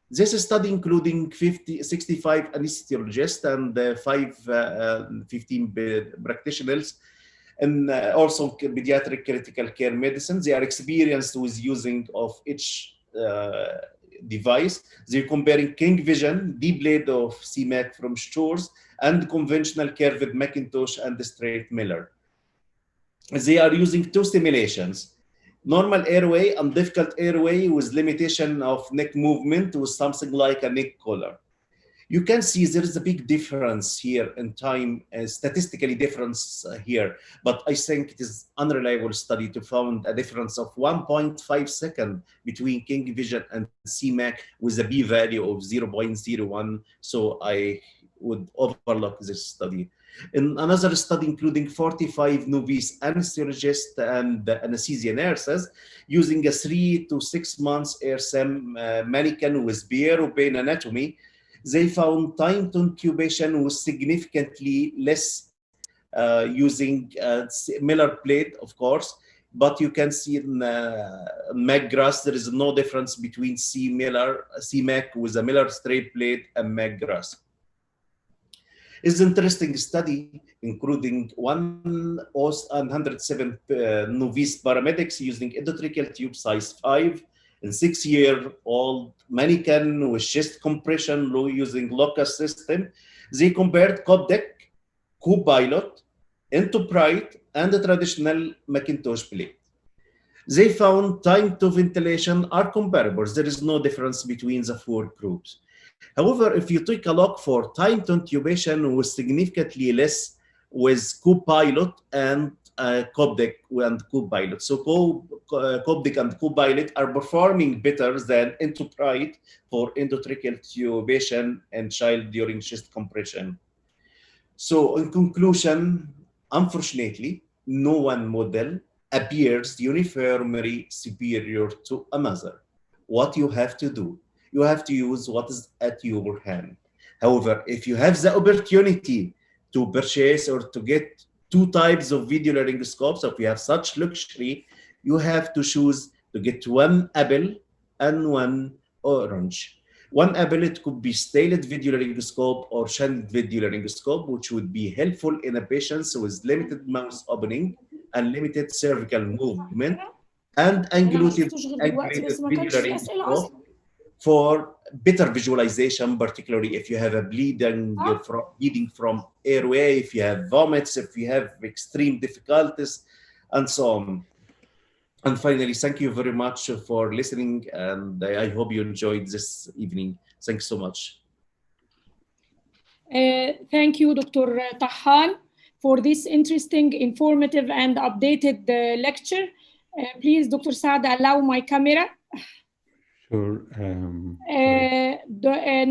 S2: This study including 65 anesthesiologists and 15 practitioners, and also pediatric critical care medicine. They are experienced with using of each device. They're comparing King Vision, D blade of CMAC from Shores, and conventional curved Macintosh and straight Miller. They are using two simulations. Normal airway and difficult airway with limitation of neck movement with something like a neck collar. You can see there is a big difference here in time, statistically difference here, but I think it is unreliable study to find a difference of 1.5 seconds between King Vision and CMAC with a p-value of 0.01, so I would overlook this study. In another study, including 45 novice anesthesiologists and anesthesia nurses, using a 3 to 6 months AirSem mannequin with Pierre Robin anatomy, they found time to intubation was significantly less using Miller plate, of course. But you can see in McGrath, there is no difference between CMAC with a Miller straight plate and McGrath. It's an interesting study, including 107 novice paramedics using endotracheal tube size 5 and 6-year-old mannequin with chest compression using locus system. They compared COPDEC, co-pilot, Entoprite, and the traditional Macintosh plate. They found time to ventilation are comparable. There is no difference between the 4 groups. However, if you take a look for time to intubation, was significantly less with co-pilot and COPDEC and co-pilot. So COPDEC and co-pilot are performing better than Entoprite for endotracheal intubation and child during chest compression. So in conclusion, unfortunately, no one model appears uniformly superior to another. What you have to do, you have to use what is at your hand. However, if you have the opportunity to purchase or to get 2 types of video laryngoscopes, if you have such luxury, you have to choose to get 1 apple and 1 orange. 1 apple, it could be stylet video laryngoscope or channeled video laryngoscope, which would be helpful in a patient with limited mouth opening and limited cervical movement, and angulated video laryngoscope for better visualization, particularly if you have a bleeding from airway, if you have vomits, if you have extreme difficulties, and so on. And finally, thank you very much for listening, and I hope you enjoyed this evening. Thanks so much.
S1: Thank you, Dr. Tahan, for this interesting, informative, and updated lecture. Please, Dr. Saad, allow my camera.
S3: Sure.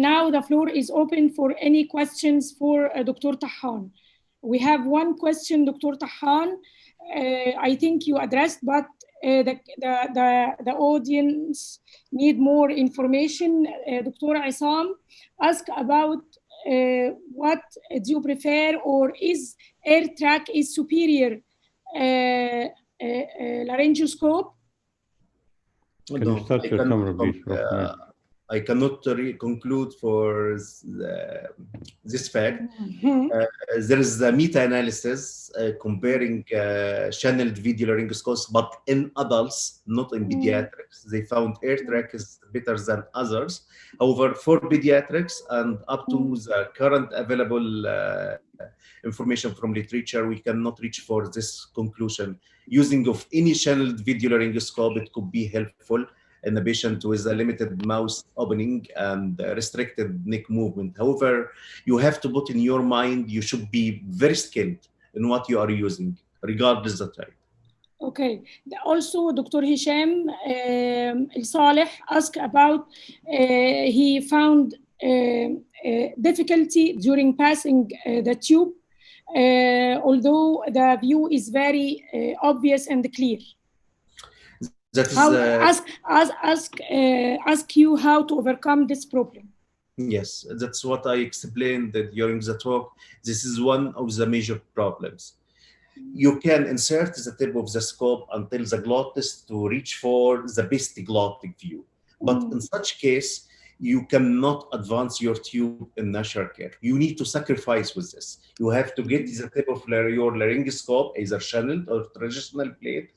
S1: Now the floor is open for any questions for Dr. Tahan. We have one question, Dr. Tahan. I think you addressed, but the audience need more information. Dr. Isam asked about what do you prefer, or is AirTrack is superior laryngoscope?
S3: Can you start your camera, please?
S2: I cannot conclude for this fact. There is a meta-analysis comparing channeled video laryngoscopes, but in adults, not in pediatrics. They found AirTrack is better than others. However, for pediatrics and up to the current available information from literature, we cannot reach for this conclusion. Using of any channeled video laryngoscope, it could be helpful in a patient with a limited mouth opening and restricted neck movement. However, you have to put in your mind, you should be very skilled in what you are using, regardless of the type.
S1: Okay. Also, Dr. Hisham Saleh asked about, he found difficulty during passing the tube, although the view is very obvious and clear.
S2: That is,
S1: ask you how to overcome this problem.
S2: Yes, that's what I explained during the talk. This is one of the major problems. You can insert the tip of the scope until the glottis to reach for the best glottic view. But in such case, you cannot advance your tube in natural care. You need to sacrifice with this. You have to get the tip of your laryngoscope, either channeled or traditional plate,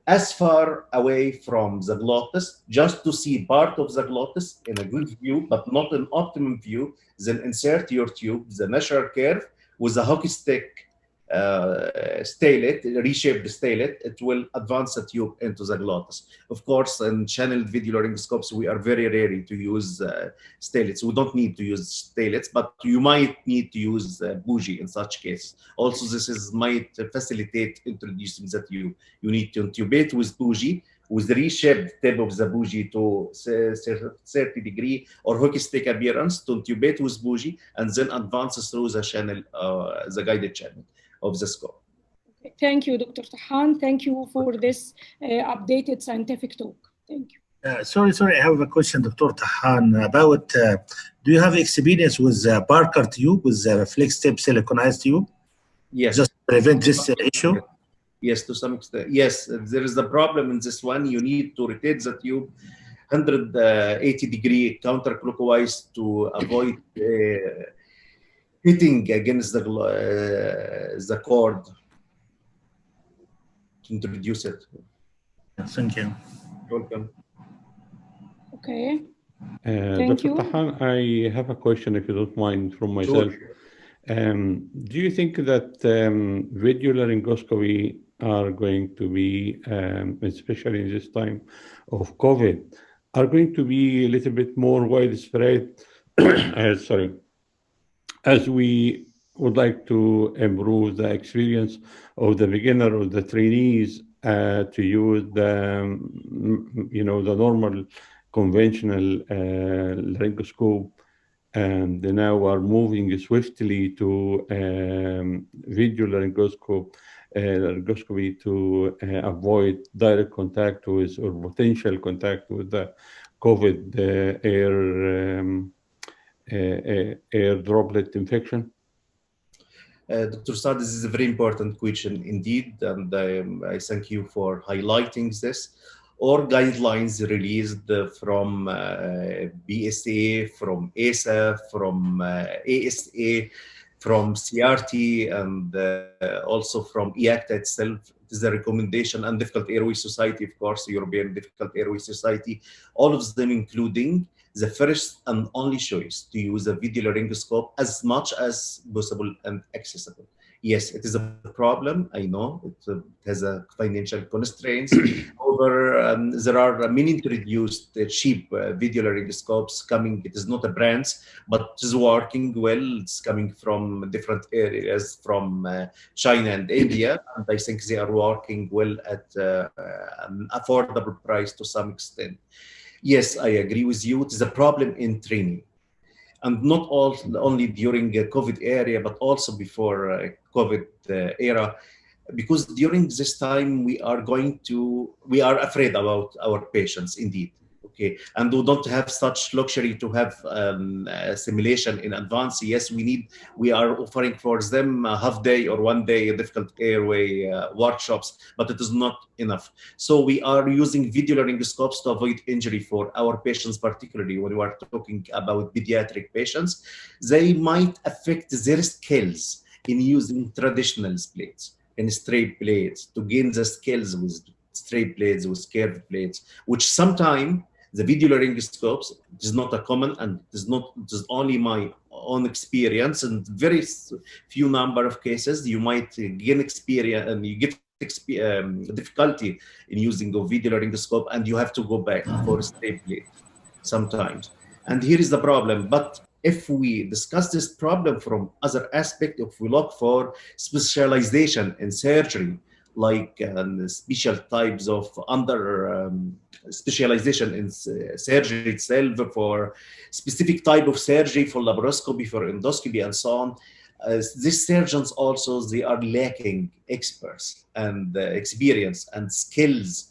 S2: as far away from the glottis, just to see part of the glottis in a good view, but not an optimum view. Then insert your tube, the natural curve, with a hockey stick stylet, reshaped stylet. It will advance the tube into the glottis. Of course, in channeled video laryngoscopes, we are very rare to use stylets. We don't need to use stylets, but you might need to use bougie in such case. Also, this might facilitate introducing the tube. You need to intubate with bougie, with the reshaped tip of the bougie to 30 degree or hockey stick appearance, to intubate with bougie, and then advance through the channel, the guided channel of the scope.
S1: Thank you, Dr. Tahan. Thank you for this updated scientific talk. Thank you.
S4: Sorry, I have a question, Dr. Tahan, about do you have experience with Barker tube, with flex tip siliconized tube?
S2: Yes.
S4: Just prevent this issue?
S2: Yes, to some extent. Yes, there is the problem in this one. You need to rotate the tube 180-degree counterclockwise to avoid hitting against the cord to introduce it.
S4: Thank you.
S2: Welcome.
S1: Okay. Thank
S3: Dr.
S1: you.
S3: Tahan, I have a question, if you don't mind, from myself.
S2: Sure.
S3: Do you think that video laryngoscopy are going to be, especially in this time of COVID, are going to be a little bit more widespread, as we would like to improve the experience of the beginner or the trainees to use the, the normal conventional laryngoscope, and now are moving swiftly to video laryngoscopy to avoid direct contact with or potential contact with the COVID air droplet infection?
S2: Dr. Saad, this is a very important question indeed, and I thank you for highlighting this. All guidelines released from BSA, from ASA, from ASA, from CRT, and also from EACTA itself. It is a recommendation, and Difficult Airway Society, of course, European Difficult Airway Society, all of them including the first and only choice to use a video laryngoscope as much as possible and accessible. Yes, it is a problem. I know it has a financial constraints. However, there are many introduced cheap video laryngoscopes coming. It is not a brand, but it is working well. It's coming from different areas, from China and India, and I think they are working well at an affordable price to some extent. Yes, I agree with you. It is a problem in training. And not only during the COVID era, but also before COVID era, because during this time we are afraid about our patients indeed. Okay, and we don't have such luxury to have simulation in advance. Yes, we are offering for them a half day or 1 day difficult airway workshops, but it is not enough. So we are using video laryngoscopes to avoid injury for our patients, particularly when we are talking about pediatric patients. They might affect their skills in using traditional blades and straight blades to gain the skills with straight blades, with curved blades, which sometimes the video laryngoscopes is not a common, and it is only my own experience. And very few number of cases you might gain experience and you get difficulty in using a video laryngoscope, and you have to go back for a straight blade sometimes. And here is the problem. But if we discuss this problem from other aspect, if we look for specialization in surgery, like special types of specialization in surgery itself, for specific type of surgery, for laparoscopy, for endoscopy, and so on. These surgeons also, they are lacking experts and experience and skills,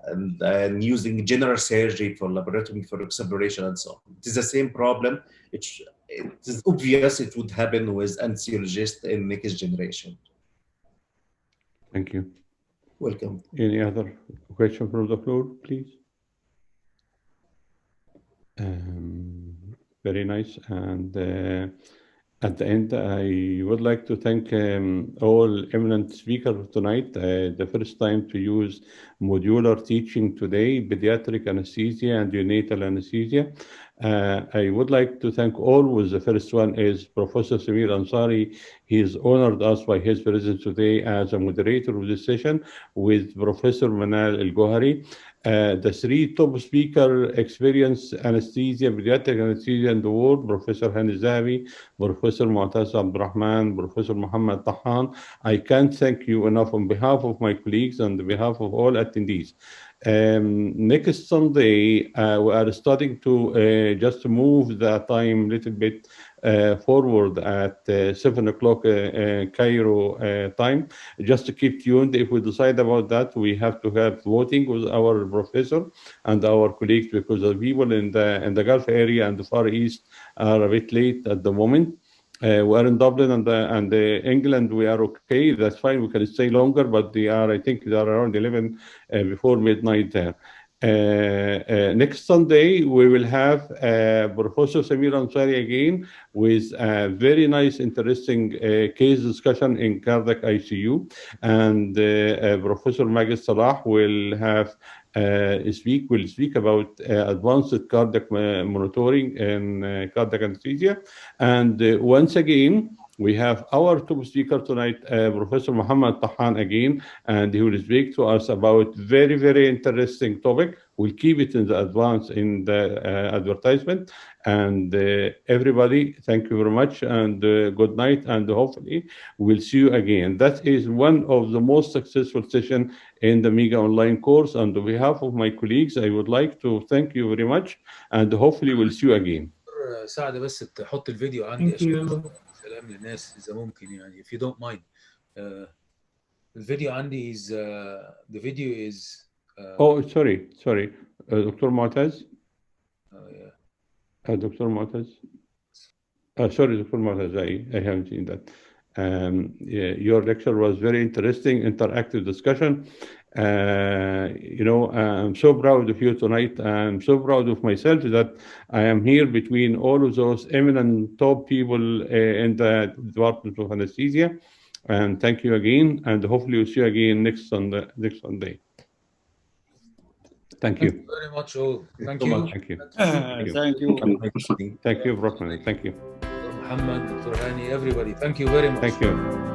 S2: and using general surgery for laparotomy, for exploration, and so on. It is the same problem. It is obvious it would happen with anesthesiologists in next generation.
S3: Thank you.
S2: Welcome.
S3: Any other question from the floor, please? Very nice. And at the end, I would like to thank all eminent speakers tonight. The first time to use modular teaching today, pediatric anesthesia and neonatal anesthesia. I would like to thank always. The first one is Professor Samir Ansari. He has honored us by his presence today as a moderator of this session with Professor Manal El-Gohari. The three top speaker experienced anesthesia, pediatric anesthesia in the world, Professor Hani Zahabi, Professor Mu'taz Abdurrahman, Professor Mohamed Tahan. I can't thank you enough on behalf of my colleagues and on behalf of all attendees. Next Sunday, we are starting to just move the time a little bit forward at 7 o'clock Cairo time. Just to keep tuned. If we decide about that, we have to have voting with our professor and our colleagues, because the people in the Gulf area and the Far East are a bit late at the moment. we're in Dublin and England. We are okay. That's fine. We can stay longer, but they are, I think, they are around 11 before midnight there. Next Sunday, we will have Professor Samir Ansari again with a very nice, interesting case discussion in cardiac ICU. And Professor Magid Salah will have speak about advanced cardiac monitoring and cardiac anesthesia. And once again, we have our top speaker tonight, Professor Mohamed again, and he will speak to us about very, very interesting topic. We'll keep it in the advance in the advertisement. And everybody, thank you very much, and good night, and hopefully we'll see you again. That is one of the most successful sessions in the MEGA online course. And on behalf of my colleagues, I would like to thank you very much, and hopefully we'll see you again.
S5: سعد بس تحط الفيديو عندي عشان سلام للناس إذا ممكن يعني if you don't mind. الفيديو عندي is the video is
S3: oh sorry Dr. Mu'taz. Dr. Mu'taz. Sorry, Dr. Mu'taz, I haven't seen that. Yeah, your lecture was very interesting, interactive discussion. You know, I'm so proud of you tonight. I'm so proud of myself that I am here between all of those eminent top people in the Department of Anesthesia. And thank you again, and hopefully we'll see you again next Sunday. Thank you.
S5: Thank you very much all. Thank you.
S3: Thank you.
S2: Thank you.
S3: Thank you, Dr. Mohamed. Thank you.
S5: Dr. Mohamed, Dr. Hani, everybody. Thank you very much.
S3: Thank you.